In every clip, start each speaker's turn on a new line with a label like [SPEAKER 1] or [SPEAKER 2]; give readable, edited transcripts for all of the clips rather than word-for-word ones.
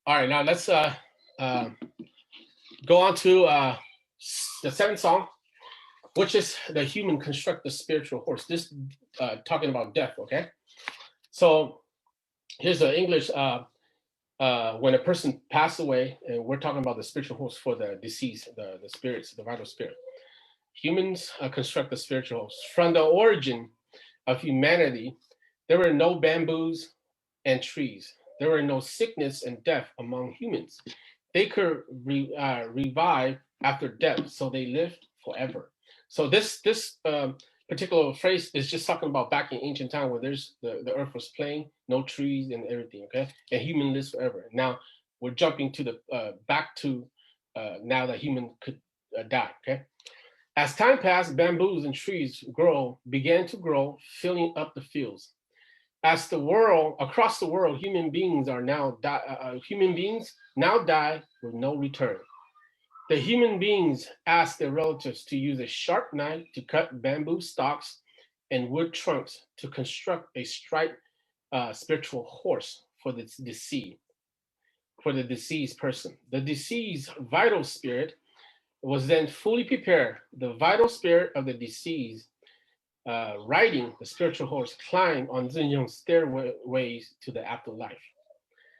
[SPEAKER 1] All right, now let's go on to the seventh song, which is the human construct the spiritual horse. This talking about death. Okay, so here's the English. When a person passed away, and we're talking about the spiritual horse for the deceased, the spirits, the vital spirit. Humans construct the spiritual horse. From the origin of humanity, there were no bamboos and trees. There were no sickness and death among humans. They could revive after death, so they lived forever. So this particular phrase is just talking about back in ancient time where there's the earth was plain, no trees and everything. Okay, and human lives forever. Now we're jumping to the back to now that human could die. Okay, as time passed, bamboos and trees began to grow, filling up the fields. As the world across the world, human beings now die with no return. The human beings asked their relatives to use a sharp knife to cut bamboo stalks and wood trunks to construct a striped spiritual horse for the deceased person. The deceased vital spirit was then fully prepared. The vital spirit of the deceased, riding the spiritual horse, climbed on Zinyong's stairways to the afterlife.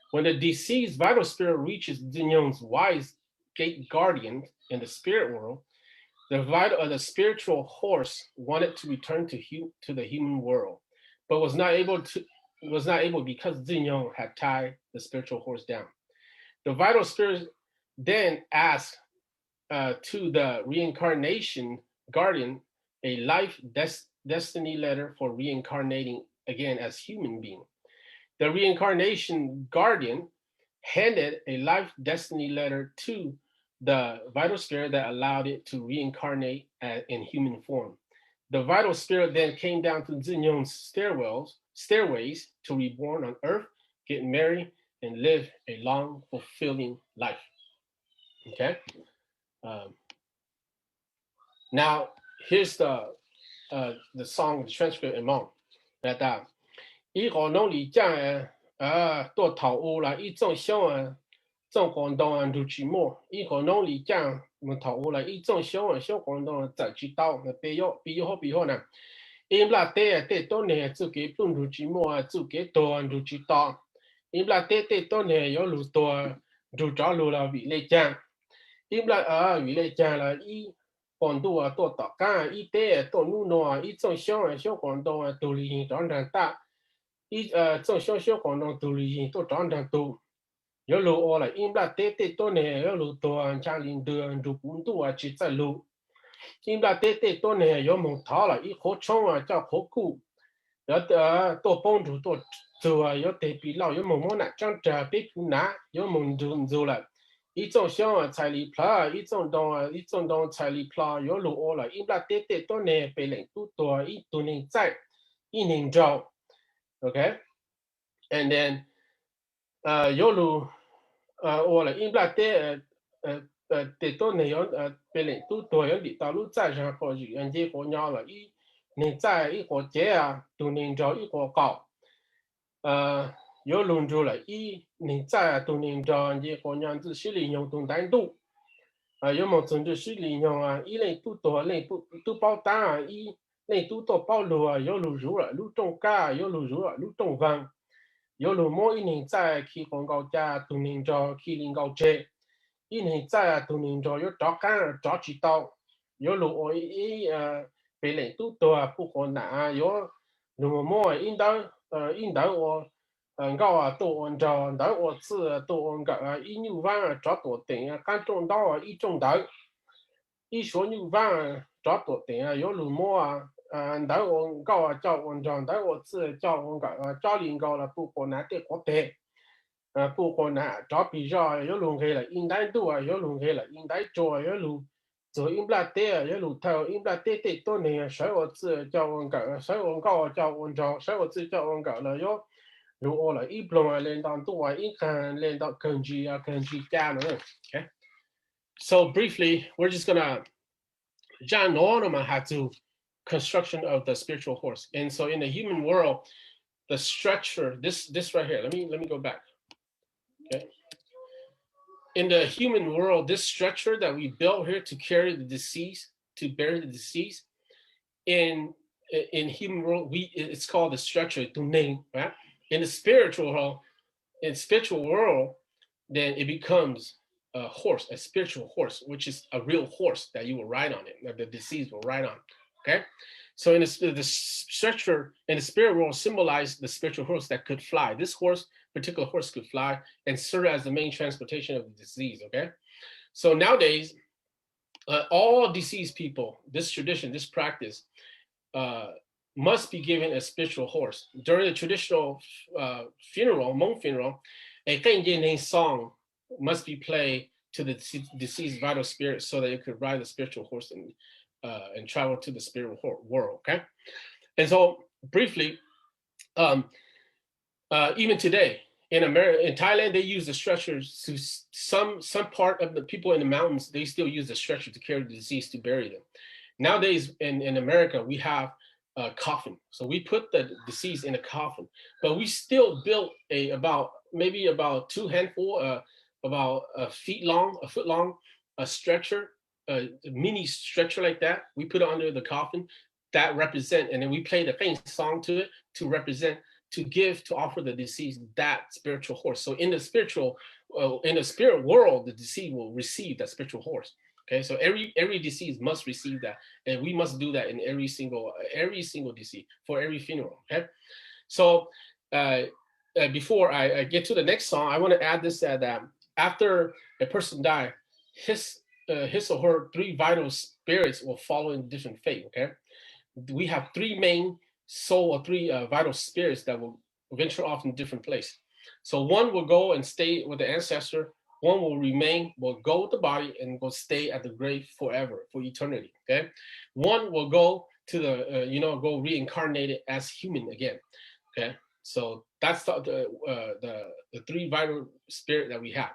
[SPEAKER 1] When the deceased vital spirit reaches Zinyong's wise gate guardian in the spirit world, the spiritual horse wanted to return to the human world, but was not able because Zinyong had tied the spiritual horse down. The vital spirit then asked to the reincarnation guardian a life destiny letter for reincarnating again as human being. The reincarnation guardian handed a life destiny letter to the vital spirit that allowed it to reincarnate in human form. The vital spirit then came down to Zinyong's stairways to reborn on earth, get married, and live a long, fulfilling life. Okay? Now, here's the song, the transcript in Hmong. That 伊個儂里講多頭烏啦，伊種小種廣東都知麼？伊個儂里講唔頭烏啦，伊種小廣東就知道，比較呢？伊唔啦得多呢，自己本都知麼？自己多都知道，伊唔啦得多呢，有路多就找路啦，為嚟講，伊唔啦為嚟講啦，伊廣東多大間，伊得多努諾，伊種小廣東都嚟長大。伊種小廣東都嚟都長都，有路我啦，因啦得多呢，有路多家裡多都本都只在路，因啦得多呢，有門頭啦，伊好長叫好酷，有多幫助多做有得比老有門那長者別苦難，有門做啦，伊種小菜裡플라，伊種東菜裡플라，有路我啦，因啦得多呢，別人都多，伊都能在，伊能做。Okay, and then yolu or in black de to ne yon pele tu to yon di ta lu zai shan ko ji an je ko nya la yi ni zai yi ko jie a tu ning zhao yi ko gao yolu zhu la yi ni zai tu ning zhao an je ko nya zi shi li yong dong dan du yo mo zhen zhi shi li yong a yi le tu to le tu bao dan a yi nên tu tổ bao lúa yếu lúa rú là lúa trồng cá yếu lúa rú là lúa trồng vàng yếu lúa mỗi年在khi còn gạo cha tu nên cho khi lên gạo chế ý nên在tu nên cho yếu chó cá chó chỉ tao yếu lúa ý về lại tu tổ不可能yếu lúa mỗi in đảo gạo tổ ăn cho đảo tự tổ ăn gạo ý như vàng chó tổ tiền cá trồng đảo ý trồng đảo ý số như vàng chó tổ tiền yếu lúa mỗi đảo ông gạo cho ông tròn đảo ông tự cho ông gạo cho liền gạo là不可能的国的不可能找比较有路黑了应该多有路黑了应该做有路做应不得有路头应不得多年所以我自叫ông gạo所以ông gạo叫ông tròn所以我自叫ông gạo là有如果了一不能连到多一看连到根据加了 okay so briefly we're just gonna John Norman had to construction of the spiritual horse. And so in the human world, the structure, this right here, let me go back. Okay. in the human world, this structure that we built here to carry the deceased, to bury the deceased, in human world, it's called the structure to name, right? In the spiritual world, then it becomes a horse, a spiritual horse, which is a real horse that you will ride on it, that the deceased will ride on. Okay, so in the structure in the spirit world symbolize the spiritual horse that could fly. This particular horse could fly and serve as the main transportation of the deceased. Okay, so nowadays, all deceased people, this tradition, this practice, must be given a spiritual horse. During the traditional funeral, Hmong funeral, a Qeej song must be played to the deceased vital spirit so that it could ride the spiritual horse and travel to the spirit world. Okay, and so briefly, even today in America, in Thailand, they use the stretchers to some part of the people in the mountains. They still use the stretcher to carry the deceased to bury them. Nowadays in America, we have a coffin. So we put the deceased in a coffin, but we still built maybe about two handful, about a foot long, a stretcher, a mini stretcher like that. We put it under the coffin that represent, and then we play the Qeej song to it to represent, to offer the deceased that spiritual horse. So in the spirit world, the deceased will receive that spiritual horse. Okay, so every deceased must receive that, and we must do that in every single deceased for every funeral. Okay, so before I get to the next song, I want to add this that after a person dies, his or her three vital spirits will follow in different fate. Okay, we have three main soul or three vital spirits that will venture off in different places. So one will go and stay with the ancestor. One will go with the body and go stay at the grave forever, for eternity. Okay, one will go to the go reincarnated as human again. Okay, so that's the three vital spirit that we have.